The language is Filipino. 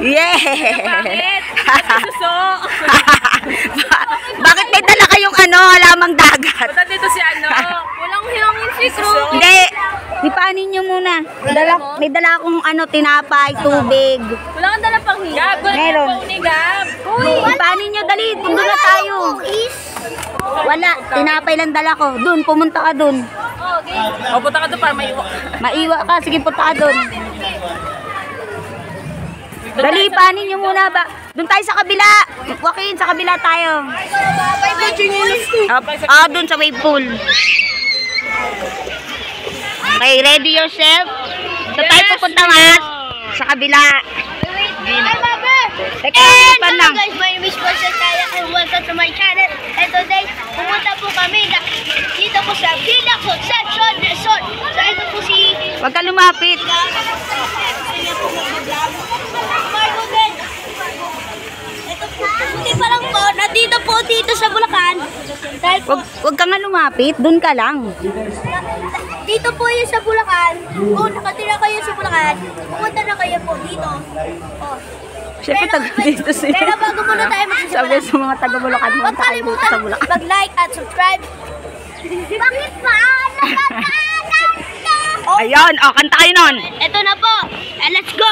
Yeah! Bakit? Suso. Bakit may dala kayong halamang dagat? Punta dito si walang hiyangin si Cro. Hindi. Ipanin nyo muna. May dala akong tinapay, tubig. Wala kang dala pang hiyab. Meron. Gab. Ipanin nyo, dali. Doon na tayo. Wala. Tinapay lang dala ko. Doon, pumunta ka doon. Okay. O, punta ka doon para maiwa. Maiwa ka. Sige, punta ka doon. Dali, ipanin nyo muna ba? Doon tayo sa kabila. Joaquin, sa kabila tayo. Doon sa wave pool. Okay, ready yourself? So tayo pupunta mas sa kabila. And hello guys, my name is Jose Kaya and welcome to my channel. And today, pupunta po kami dito po sa Villa Concepcion Resort. So ito po si... Huwag ka lumapit. Ito po, hindi pa lang po, nandito po dito sa Bulacan. Huwag ka nga lumapit, doon ka lang. Dito po yun sa Bulacan. Kung nakatira kayo sa Bulacan, pupunta na kayo po dito. Oh. Siyempre, taga dito siya. Pero bago muna tayo Sabi sa mga taga Bulacan, huwag kalimutan mag-like at subscribe. Bakit pa? Ayun, kanta kayo nun. Ito na po. Let's go.